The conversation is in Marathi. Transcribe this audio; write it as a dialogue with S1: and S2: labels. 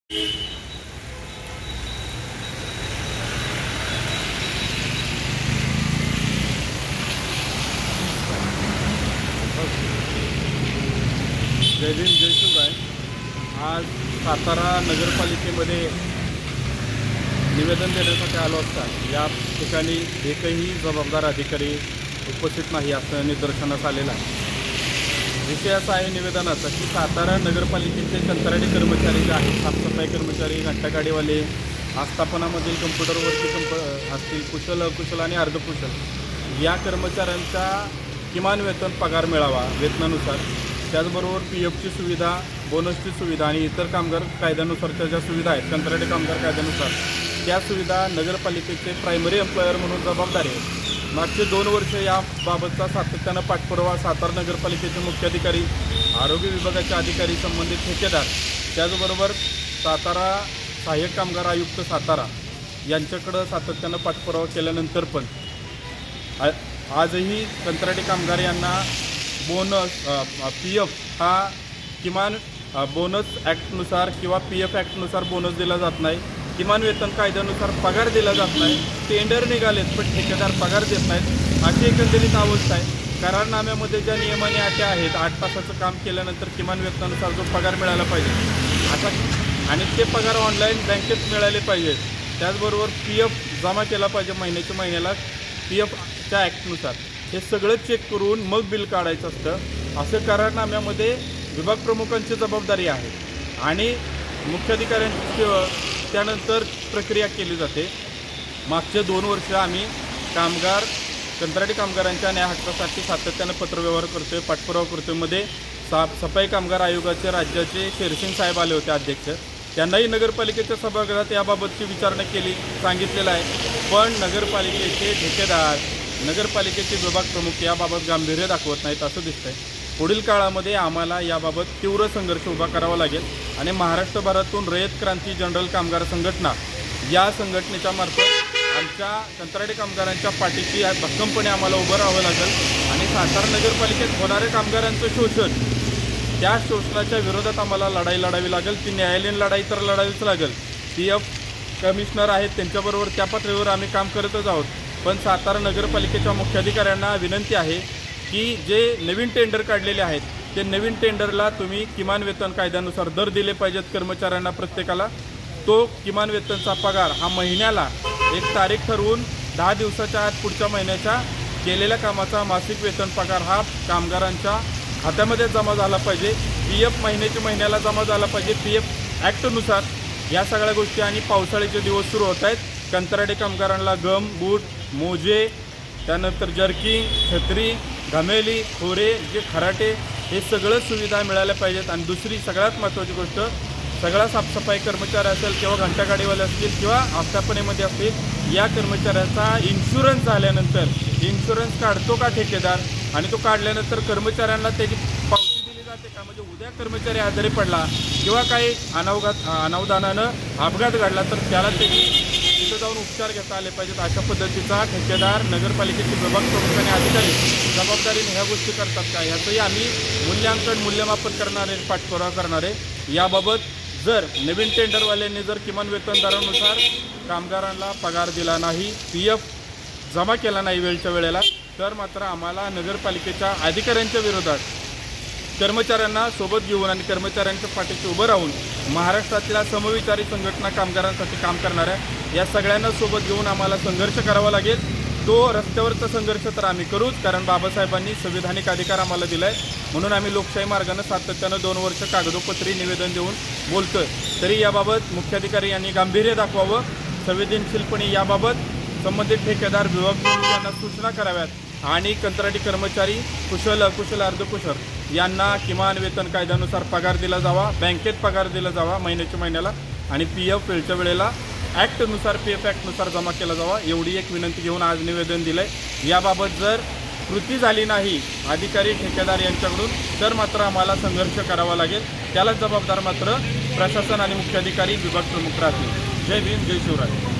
S1: जय भीम जय शिवराय। आज सातारा नगरपालिकेमध्ये निवेदन देण्यासाठी आलो असता या ठिकाणी एकही जबाबदार अधिकारी उपस्थित नाही असं निदर्शनास आलेलं आहे। विषय असा आहे निवेदनाचा की सातारा नगरपालिकेचे कंत्राटी कर्मचारी जे आहेत, साफसफाई कर्मचारी, घंटागाडीवाले, आस्थापनामधील कम्प्युटरवरती असतील कुशल, अकुशल आणि अर्धकुशल या कर्मचाऱ्यांचा किमान वेतन पगार मिळावा वेतनानुसार, त्याचबरोबर PFची सुविधा, बोनसची सुविधा आणि इतर कामगार कायद्यानुसारच्या ज्या सुविधा आहेत कंत्राटी कामगार कायद्यानुसार त्या सुविधा नगरपालिकेचे प्रायमरी एम्प्लॉयर म्हणून जबाबदारी आहे। मागचे 2 वर्ष याबाबतचा सातत्यानं पाठपुरावा सातारा नगरपालिकेचे मुख्याधिकारी, आरोग्य विभागाचे अधिकारी, संबंधित ठेकेदार, त्याचबरोबर सातारा सहाय्यक कामगार आयुक्त सातारा यांच्याकडं सातत्यानं पाठपुरावा केल्यानंतर पण आजही कंत्राटी कामगार यांना बोनस PF हा किमान बोनस ॲक्टनुसार किंवा PF ॲक्टनुसार बोनस दिला जात नाही, किमान वेतन कायद्यानुसार पगार दिला जात नाही, टेंडर निघालेत पण ठेकेदार पगार देत नाहीत, अशी एकंदरीत अवस्था आहे। करारनाम्यामध्ये ज्या नियमाने अट्या आहेत, 8 तासाचं काम केल्यानंतर किमान वेतनानुसार जो पगार मिळाला पाहिजे असा, आणि ते पगार ऑनलाईन बँकेत मिळाले पाहिजेत, त्याचबरोबर PF जमा केला पाहिजे महिन्याच्या महिन्याला PFच्या ॲक्टनुसार, हे सगळं चेक करून मग बिल काढायचं असतं असं करारनाम्यामध्ये विभाग प्रमुखांची जबाबदारी आहे आणि मुख्याधिकाऱ्यांची त्यानंतर प्रक्रिया केली जाते। मागचे 2 वर्ष आम्ही कंत्राटी कामगारांच्या न्याय हक्कासाठी सातत्यानं पत्रव्यवहार करतोय, पाठपुरावा करतोय। मध्ये सफाई कामगार आयोगाचे राज्याचे शेरसिंग साहेब आले होते अध्यक्ष, त्यांनाही नगरपालिकेच्या सभागृहात याबाबतची विचारणा केली, सांगितलेलं आहे, पण नगरपालिकेचे ठेकेदार, नगरपालिकेचे विभाग प्रमुख याबाबत गांभीर्य दाखवत नाहीत असं दिसतंय। पुढील काळामध्ये आम्हाला याबाबत तीव्र संघर्ष उभा करावा लागेल आणि महाराष्ट्रभरातून रयत क्रांती जनरल कामगार संघटना या संघटनेच्या मार्फत आमच्या कंत्राटी कामगारांच्या पाठीशी भक्कमपणे आम्हाला उभं राहावं लागेल आणि सातारा नगरपालिकेत होणाऱ्या कामगारांचं शोषण, त्या शोषणाच्या विरोधात आम्हाला लढाई लढावी लागेल। ती न्यायालयीन लढाई तर लढावीच लागेल। PF कमिशनर आहेत त्यांच्याबरोबर त्या पातळीवर आम्ही काम करतच आहोत, पण सातारा नगरपालिकेच्या मुख्याधिकाऱ्यांना विनंती आहे की जे नवीन टेंडर काढलेले आहेत ते नवीन टेंडरला तुम्ही किमान वेतन कायद्यानुसार दर दिले पाहिजेत कर्मचाऱ्यांना प्रत्येकाला। तो किमान वेतनचा पगार हा महिन्याला एक तारीख ठरवून 10 दिवसाच्या आत पुढच्या महिन्याच्या केलेल्या कामाचा मासिक वेतन पगार हा कामगारांच्या खात्यामध्ये जमा झाला पाहिजे। PF महिन्याच्या महिन्याला जमा झाला पाहिजे PF ॲक्टनुसार। या सगळ्या गोष्टी आणि पावसाळ्याचे दिवस सुरू होत आहेत, कंत्राटी कामगारांना गम, बूट, मोजे, त्यानंतर जर्किंग, छत्री, घमेली, खोरे, जे खराटे, हे सगळं सुविधा मिळाल्या पाहिजेत। आणि दुसरी सगळ्यात महत्त्वाची गोष्ट, सगळा साफसफाई कर्मचारी असेल किंवा घंटागाडीवाले असतील किंवा आस्थापनेमध्ये असतील, या कर्मचाऱ्याचा इन्शुरन्स झाल्यानंतर इन्शुरन्स काढतो का ठेकेदार, आणि तो काढल्यानंतर कर्मचाऱ्यांना त्याची पावती दिली जाते का? म्हणजे उद्या कर्मचारी आजारी पडला किंवा काही अनावधानानं अपघात घडला तर त्याला त्याची तिथं जाऊन उपचार घेता आले पाहिजेत। अशा पद्धतीचा ठेकेदार, नगरपालिकेचे विभाग प्रमुख आणि अधिकारी जबाबदारीने ह्या गोष्टी करतात का, ह्याचंही आम्ही मूल्यमापन करणारे, पाठपुरावा करणारे। याबाबत जर नवीन टेंडरवाल्यांनी जर किमान वेतन दरानुसार कामगारांना पगार दिला नाही, PF जमा केला नाही वेळच्या वेळेला, तर मात्र आम्हाला नगरपालिकेच्या अधिकाऱ्यांच्या विरोधात कर्मचाऱ्यांना सोबत घेऊन आणि कर्मचाऱ्यांच्या पाठीशी उभं राहून महाराष्ट्रातल्या समविचारी संघटना कामगारांसाठी काम करणाऱ्या या सगळ्यांना सोबत घेऊन आम्हाला संघर्ष करावा लागेल। तो रस्त्यावरचा संघर्ष तर आम्ही करूच, कारण बाबासाहेबांनी संविधानिक अधिकार आम्हाला दिला आहे, म्हणून आम्ही लोकशाही मार्गानं सातत्यानं 2 वर्ष कागदोपत्री निवेदन देऊन बोलतोय। तरी याबाबत मुख्याधिकारी यांनी गांभीर्य दाखवावं, संवेदनशीलपणे याबाबत संबंधित ठेकेदार, विभाग यांना सूचना कराव्यात आणि कंत्राटी कर्मचारी, कुशल, अकुशल, अर्धकुशल यांना किमान वेतन कायद्यानुसार पगार दिला जावा, बँकेत पगार दिला जावा महिन्याच्या महिन्याला, आणि PF वेळच्या वेळेला ॲक्टनुसार, PF ॲक्टनुसार जमा केला जावा, एवढी एक विनंती घेऊन आज निवेदन दिलं आहे। याबाबत जर कृती झाली नाही अधिकारी, ठेकेदार यांच्याकडून, तर मात्र आम्हाला संघर्ष करावा लागेल। त्याला जबाबदार मात्र प्रशासन आणि मुख्याधिकारी, विभाग प्रमुख राहतील। जय भीम जय शिवराय।